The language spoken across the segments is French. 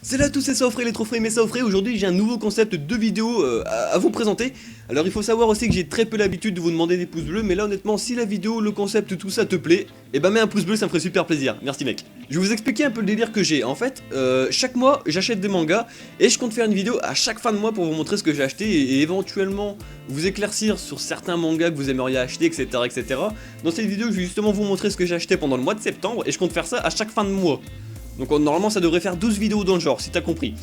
Salut à tous, c'est Saofré, les trophées mais Saofré. Aujourd'hui j'ai un nouveau concept de vidéo à vous présenter. Alors il faut savoir aussi que j'ai très peu l'habitude de vous demander des pouces bleus, mais là honnêtement si la vidéo, le concept, tout ça te plaît, et bah mets un pouce bleu, ça me ferait super plaisir, merci mec. Je vais vous expliquer un peu le délire que j'ai. En fait, chaque mois j'achète des mangas et je compte faire une vidéo à chaque fin de mois pour vous montrer ce que j'ai acheté et éventuellement vous éclaircir sur certains mangas que vous aimeriez acheter, etc. etc. Dans cette vidéo je vais justement vous montrer ce que j'ai acheté pendant le mois de septembre et je compte faire ça à chaque fin de mois. Donc normalement ça devrait faire 12 vidéos dans le genre, si t'as compris.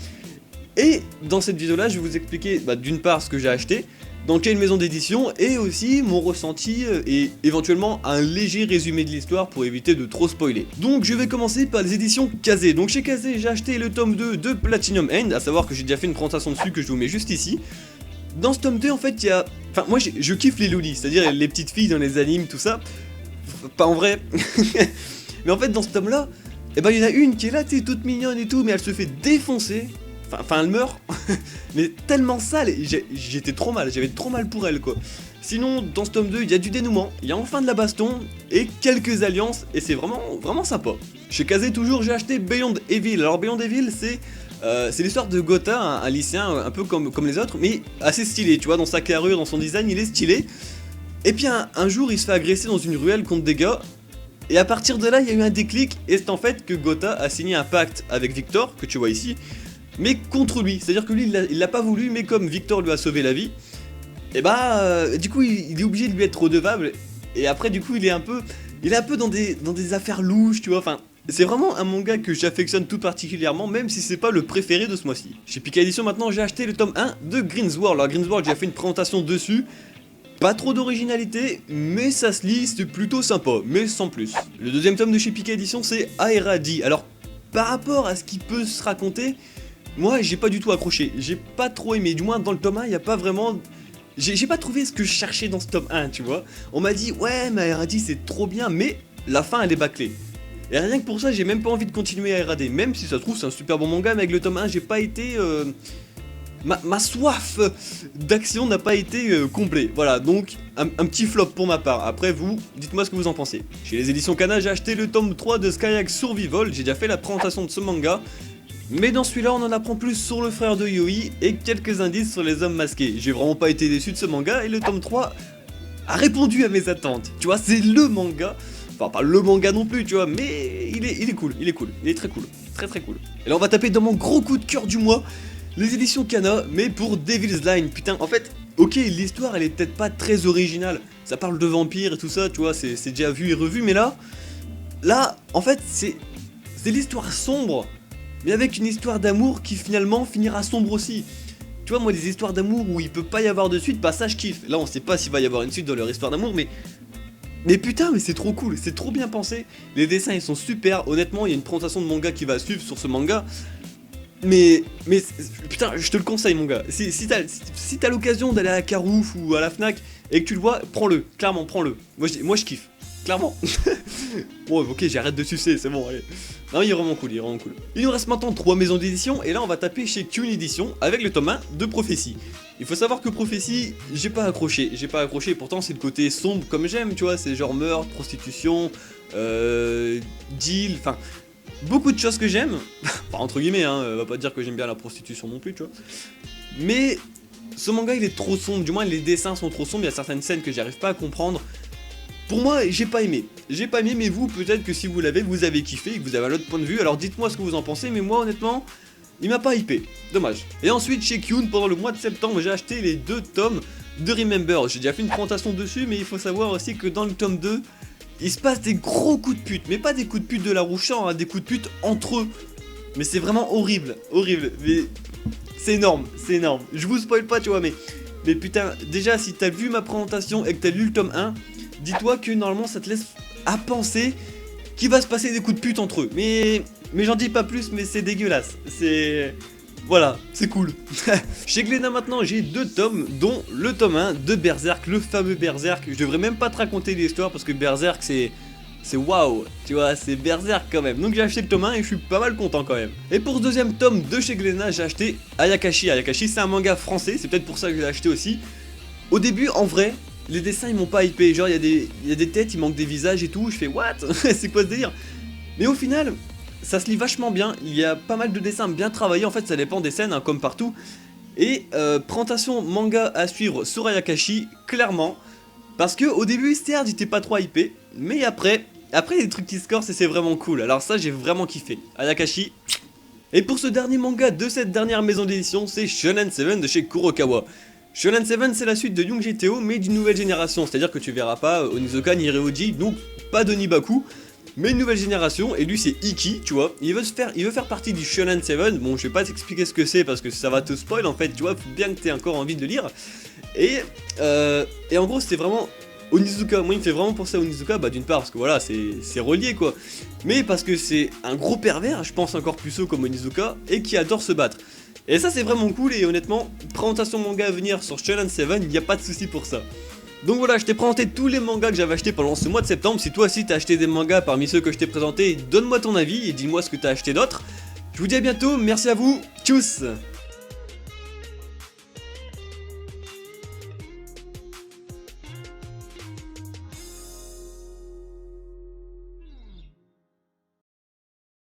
Et dans cette vidéo là je vais vous expliquer d'une part ce que j'ai acheté, dans quelle maison d'édition, et aussi mon ressenti et éventuellement un léger résumé de l'histoire pour éviter de trop spoiler. Donc je vais commencer par les éditions Kazé. Donc chez Kazé j'ai acheté le tome 2 de Platinum End, à savoir que j'ai déjà fait une présentation dessus que je vous mets juste ici. Dans ce tome 2 en fait il y a... Enfin moi je kiffe les lolis, c'est-à-dire les petites filles dans les animes, tout ça. Pas en vrai. Mais en fait dans ce tome là, et bah il y en a une qui est là, tu sais, toute mignonne et tout, mais elle se fait défoncer. Enfin elle meurt. Mais tellement sale, j'étais trop mal, j'avais trop mal pour elle quoi. Sinon dans ce tome 2 il y a du dénouement, il y a enfin de la baston et quelques alliances et c'est vraiment sympa. Chez Kazé toujours j'ai acheté Beyond Evil. Alors Beyond Evil c'est l'histoire de Gotha, un lycéen un peu comme les autres, mais assez stylé, tu vois, dans sa carrure, dans son design il est stylé. Et puis un jour il se fait agresser dans une ruelle contre des gars. Et à partir de là, il y a eu un déclic, et c'est en fait que Gotha a signé un pacte avec Victor, que tu vois ici, mais contre lui. C'est-à-dire que lui, il l'a pas voulu, mais comme Victor lui a sauvé la vie, et bah, du coup, il est obligé de lui être redevable, et après, du coup, il est un peu dans des affaires louches, tu vois, enfin... C'est vraiment un manga que j'affectionne tout particulièrement, même si c'est pas le préféré de ce mois-ci. Chez Pika Edition, maintenant, j'ai acheté le tome 1 de Greensward. Alors, Greensward, j'ai fait une présentation dessus. Pas trop d'originalité, mais ça se lit, c'est plutôt sympa, mais sans plus. Le deuxième tome de chez Pika Edition, c'est Aeradi. Alors, par rapport à ce qui peut se raconter, moi, j'ai pas du tout accroché. J'ai pas trop aimé, du moins dans le tome 1, il y a pas vraiment... J'ai pas trouvé ce que je cherchais dans ce tome 1, tu vois. On m'a dit, ouais, mais Aeradi, c'est trop bien, mais la fin, elle est bâclée. Et rien que pour ça, j'ai même pas envie de continuer à Aeradi, même si ça se trouve, c'est un super bon manga, mais avec le tome 1, j'ai pas été... Ma soif d'action n'a pas été complet. Voilà, donc un petit flop pour ma part. Après vous, dites-moi ce que vous en pensez. Chez les éditions Kana, j'ai acheté le tome 3 de Skyag Survival. J'ai déjà fait la présentation de ce manga. Mais dans celui-là, on en apprend plus sur le frère de Yui et quelques indices sur les hommes masqués. J'ai vraiment pas été déçu de ce manga et le tome 3 a répondu à mes attentes. Tu vois, c'est le manga. Enfin, pas le manga non plus, tu vois, mais il est cool, il est très cool, très cool. Et là, on va taper dans mon gros coup de cœur du mois. Les éditions Kana, mais pour Devil's Line. Putain, en fait, ok, l'histoire elle est peut-être pas très originale. Ça parle de vampires et tout ça, tu vois, c'est déjà vu et revu, mais là, en fait, c'est l'histoire sombre, mais avec une histoire d'amour qui finalement finira sombre aussi. Tu vois, moi, des histoires d'amour où il peut pas y avoir de suite, bah ça je kiffe. Là, on sait pas s'il va y avoir une suite dans leur histoire d'amour, mais putain, mais c'est trop cool, c'est trop bien pensé. Les dessins ils sont super, honnêtement, il y a une présentation de manga qui va suivre sur ce manga. Mais putain, je te le conseille mon gars, si t'as l'occasion d'aller à Carouf ou à la Fnac et que tu le vois, prends-le, clairement prends-le. Moi je kiffe, clairement. Bon ok, j'arrête de sucer, c'est bon, allez. Non, il est vraiment cool, Il nous reste maintenant 3 maisons d'édition et là on va taper chez Kyun Edition avec le tome 1 de Prophétie. Il faut savoir que Prophétie, j'ai pas accroché, pourtant c'est le côté sombre comme j'aime, tu vois, c'est genre meurtre, prostitution, deal, enfin... Beaucoup de choses que j'aime, enfin entre guillemets, hein, on va pas dire que j'aime bien la prostitution non plus, tu vois. Mais ce manga il est trop sombre, du moins les dessins sont trop sombres, il y a certaines scènes que j'arrive pas à comprendre. Pour moi, j'ai pas aimé, mais vous, peut-être que si vous l'avez, vous avez kiffé et que vous avez un autre point de vue, alors dites-moi ce que vous en pensez, mais moi honnêtement, il m'a pas hypé, dommage. Et ensuite chez Kyun, pendant le mois de septembre, j'ai acheté les 2 tomes de Remember. J'ai déjà fait une présentation dessus, mais il faut savoir aussi que dans le tome 2, il se passe des gros coups de pute, mais pas des coups de pute de la Rouchan, hein, des coups de pute entre eux. Mais c'est vraiment horrible, mais c'est énorme. Je vous spoil pas, tu vois, mais putain, déjà si t'as vu ma présentation et que t'as lu le tome 1, dis-toi que normalement ça te laisse à penser qu'il va se passer des coups de pute entre eux. Mais j'en dis pas plus, mais c'est dégueulasse, voilà, c'est cool. Chez Glénat maintenant, j'ai 2 tomes, dont le tome 1 de Berserk, le fameux Berserk. Je devrais même pas te raconter l'histoire parce que Berserk c'est waouh, tu vois, c'est Berserk quand même. Donc j'ai acheté le tome 1 et je suis pas mal content quand même. Et pour ce deuxième tome de chez Glénat, j'ai acheté Ayakashi. Ayakashi c'est un manga français, c'est peut-être pour ça que je l'ai acheté aussi. Au début, en vrai, les dessins ils m'ont pas hypé, genre il y a des têtes, il manque des visages et tout, je fais what? C'est quoi ce délire? Mais au final... ça se lit vachement bien, il y a pas mal de dessins bien travaillés, en fait ça dépend des scènes hein, comme partout. Et présentation manga à suivre sur Ayakashi, clairement. Parce que au début certes j'étais pas trop hypé, mais après il y a des trucs qui se corsent et c'est vraiment cool. Alors ça j'ai vraiment kiffé, Ayakashi. Et pour ce dernier manga de cette dernière maison d'édition, c'est Shonen 7 de chez Kurokawa. Shonen 7 c'est la suite de Young GTO mais d'une nouvelle génération, c'est à dire que tu verras pas Onizuka ni Ryoji, donc pas de Nibaku. Mais une nouvelle génération, et lui c'est Iki, tu vois, il veut faire partie du Shonen 7, bon je vais pas t'expliquer ce que c'est parce que ça va te spoil en fait, tu vois, faut bien que t'aies encore envie de lire. Et en gros c'était vraiment Onizuka, moi il me fait vraiment penser à Onizuka, bah d'une part parce que voilà, c'est relié quoi, mais parce que c'est un gros pervers, je pense encore plus haut comme Onizuka, et qui adore se battre. Et ça c'est vraiment cool, et honnêtement, présentation manga à venir sur Shonen 7, il n'y a pas de souci pour ça. Donc voilà, je t'ai présenté tous les mangas que j'avais achetés pendant ce mois de septembre. Si toi aussi t'as acheté des mangas parmi ceux que je t'ai présentés, donne-moi ton avis et dis-moi ce que t'as acheté d'autre. Je vous dis à bientôt, merci à vous, tchuss.